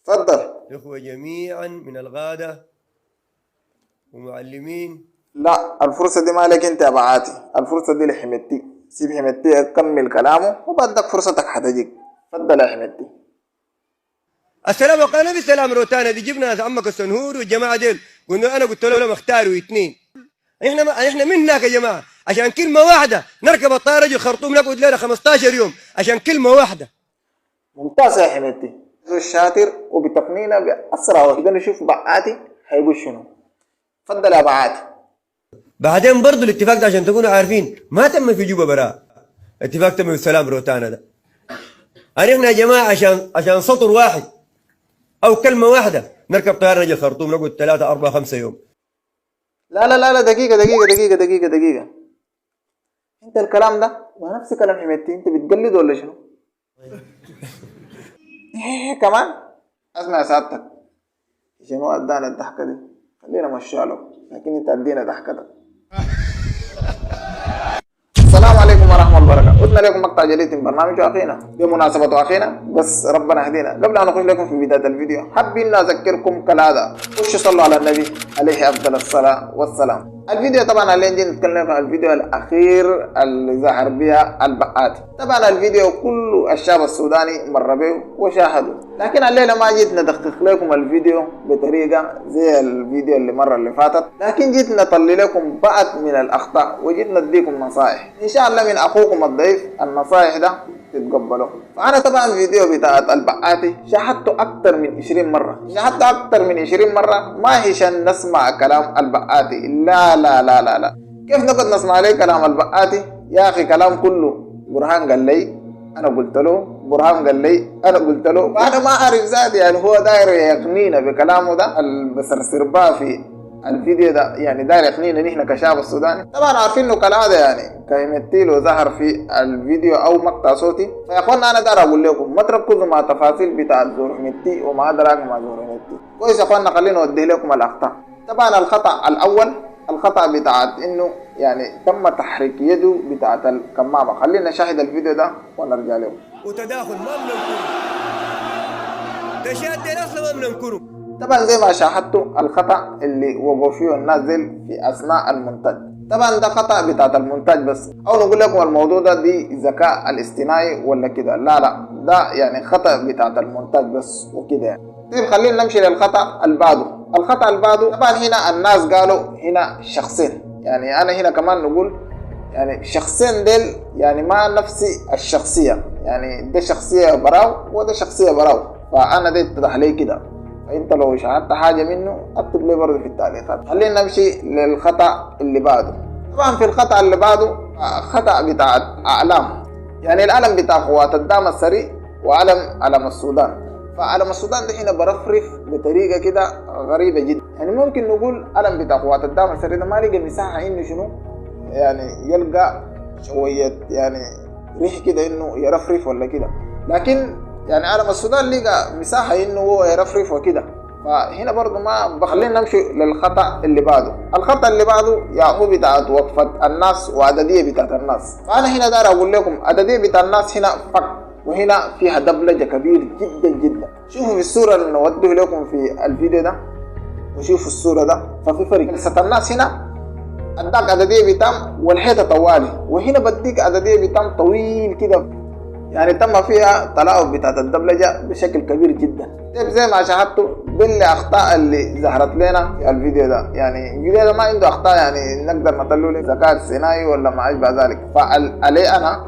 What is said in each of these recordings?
تفضل. الإخوة جميعا من الغادة ومعلمين. لا، الفرصة دي ما لك انت يا بعاتي، الفرصة دي لحمدتي. سيب حمدتي يكمل كلامه وبعدك فرصتك حتجيك. تفضل يا حمدتي. السلام وقال نبي السلام روتانا دي جبنا ناس عمك السنهور والجماعة ديل، قلنا أنا قلت لهم اختاروا اثنين. احنا من هناك يا جماعة عشان كلمة واحدة نركب الطائرة يجي الخرطوم نقعد لنا 15 يوم عشان كلمة واحدة. ممتاز يا حمدتي، الشاطر وبتقنينا بأسرع وقت نشوف بعاتي هيقول شنو. تفضل يا بعاتي. بعدين برضو الاتفاق ده عشان تكونوا عارفين ما تم في جوبا براء، اتفاق تم في السلام روتانا ده. احنا يا جماعة عشان سطر واحد أو كلمة واحدة نركب طيارة نجي الخرطوم نقعد 3 4 5 يوم. لا لا لا لا، دقيقة. انت الكلام ده ما نفس كلام حمدتي، انت بتقلد ولا شنو؟ كمان اسمع يا سعادتك، شنو ادانا الضحكة دي؟ خلينا مشيها له، لكن انت ادينا ضحكتك. السلام عليكم ورحمة الله وبركاته. قلنا لكم مقطع جديد من برنامج أخينا بمناسبة أخينا، بس ربنا يهدينا. قبل أن نخش لكم في بداية الفيديو حابين أذكركم كالعادة خشوا صلوا على النبي عليه أفضل الصلاة والسلام. الفيديو طبعا اللي نجي نتكلم عن الفيديو الأخير اللي ظهر بها البعاتي. طبعا الفيديو كله الشعب السوداني مر به وشاهدوا، لكن الليلة ما جيت ندقق لكم الفيديو بطريقة زي الفيديو اللي مرة اللي فاتت، لكن جيت نطلي لكم بعض من الأخطاء وجيت نديكم نصائح إن شاء الله من أخوكم الضيف. النصائح ده تتقبلوا. فأنا طبعا الفيديو بتاعت البعاتي شاهدته أكتر من 20 مرة، ما هي عشان نسمع كلام البعاتي، لا لا لا لا لا. كيف نقعد نسمع لي كلام البعاتي يا أخي؟ كلام كله برهان قال لي أنا قلت له، برهان قال لي أنا قلت له، فأنا ما أعرف ذاتي يعني هو داير يقنينا بكلامه ده بسرسرباه في الفيديو ده، يعني داير يقنينا نحن كشعب السوداني. طبعا عارفين انه كالعاده يعني كلمتي له ظهر في الفيديو او مقطع صوتي. فيا اخوانا انا داير اقول لكم ما تركزوا مع تفاصيل بتاع زورمتي وما ادراك مع زورمتي. كويس يا اخوانا، خلينا نودي لكم الاخطاء. طبعا الخطا الاول الخطا بتاعت انه يعني تم تحريك يده بتاعت الكمامه. خلينا نشاهد الفيديو ده ونرجع له. وتداخل ما بننكره، تشادي اصلا ما بننكره. طبعا زي ما شاهدتوا الخطأ اللي وقف فيه النازل في أثناء المونتاج. طبعا ده خطأ بتاعت المونتاج بس، أو نقول لكم الموضوع ده دي ذكاء الاصطناعي ولا كده، لا ده يعني خطأ بتاعت المونتاج بس وكده يعني. طيب خلينا نمشي للخطأ اللي بعده. الخطأ اللي بعده طبعا هنا الناس قالوا هنا شخصين، يعني أنا هنا كمان نقول يعني شخصين ديل يعني ما نفس الشخصية، يعني ده شخصية براو وده شخصية براو، فأنا دي اتضح لي كده. انت لو شاهدت حاجه منه اكتب لي برضه في التعليقات. خلينا نمشي للخطا اللي بعده. طبعا في الخطا اللي بعده خطا بتاع اعلام، يعني العلم بتاع قوات الدعم السريع وعلم السودان. فعلم السودان ده هنا برفرف بطريقه كده غريبه جدا، يعني ممكن نقول علم بتاع قوات الدعم السريع ده ما لقى مساحه انه شنو يعني يلقى شويه يعني ريح كده انه يرفرف ولا كده، لكن يعني علم السودان لقى مساحة انه هو يرفرف وكده. فهنا برضو ما بخلينا نمشي للخطأ اللي بعده. الخطأ اللي بعده يا هو بتاعت وقفة الناس وعددية بتاعت الناس. فأنا هنا داير أقول لكم عددية بتاعت الناس هنا فك، وهنا فيها دبلجة كبير جدا جدا. شوفوا في الصورة اللي نوضيه لكم في الفيديو ده وشوفوا الصورة ده، ففي فرق. لسه الناس هنا اداك عددية بتام والحيطة طوالي، وهنا بديك عددية بتام طويل كده، يعني تم فيها تلاعب بتاعت الدبلجة بشكل كبير جدا. طيب زي ما شاهدتوا دي الأخطاء اللي ظهرت لنا في الفيديو ده، يعني الفيديو ده ما عنده أخطاء يعني نقدر نطلع له ذكاء اصطناعي ولا ما أشبه ذلك. فعلي أنا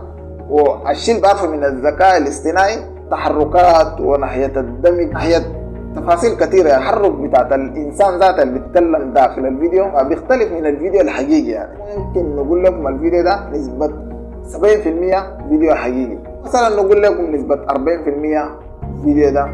والشيء بعرفه من الذكاء الاصطناعي تحركات وناحية الدمج، ناحية تفاصيل كثيرة. التحرك بتاعت الإنسان ذاته اللي بيتكلم داخل الفيديو بيختلف من الفيديو الحقيقي، يعني ممكن نقول لكم الفيديو ده نسبة 70% فيديو حقيقي، مثلا نقول لكم نسبة 40% فيديو ده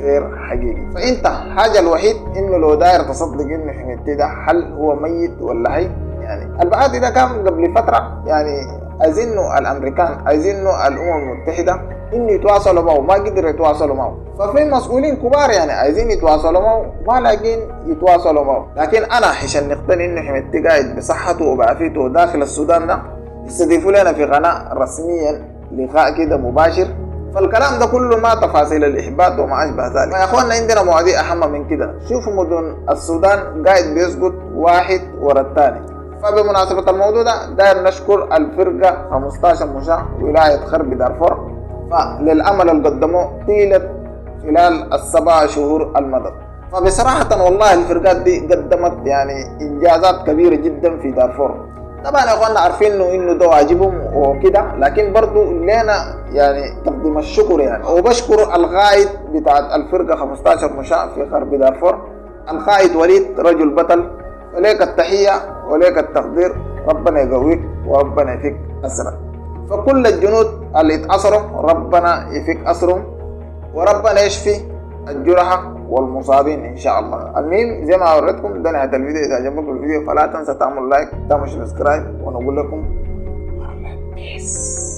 غير حقيقي. فانت حاجة الوحيد انه لو داير تصدق انه حميدتي ده هل هو ميت ولا حي. يعني البعاتي ده كان قبل فترة يعني عايزينه الامريكان، عايزينه الامم المتحدة انه يتواصلوا معه، ما قدروا يتواصلوا معه. ففي مسؤولين كبار يعني عايزين يتواصلوا معه ما لاقين يتواصلوا معه. لكن انا عشان نقتني انه حميدتي قاعد بصحته وبعافيته داخل السودان ده، استضيفوا لنا في قناة رسميا لقاء كده مباشر فالكلام ده كله ما تفاصيل الإحباط وما أشبه ذلك. يا أخواننا عندنا مواضيع أهم من كده. شوفوا مدن السودان قاعد بيسقط واحد ورا الثاني. فبمناسبة الموضوع ده داير نشكر الفرقة 15 مشاة ولاية خرب دارفور فللعمل اللي قدموه طيلة خلال ال7 شهور المدى. فبصراحة والله الفرقات دي قدمت يعني إنجازات كبيرة جدا في دارفور. طبعا يا اخوانا عارفين انه ده واجبهم وكده، لكن برضو لنا يعني تقديم الشكر يعني. وبشكر القائد بتاع الفرقة 15 مشاة في غرب دارفور القائد وليد، رجل بطل، وليك التحية وليك التقدير. ربنا يقويك وربنا يفك أسرك. فكل الجنود اللي اتأسروا ربنا يفك أسرهم وربنا يشفي الجرحى والمصابين ان شاء الله. المهم زي ما وريتكم ده نهايه الفيديو. اذا عجبكم الفيديو فلا تنسى تعمل لايك، تعمل سبسكرايب، ونقول لكم بيس.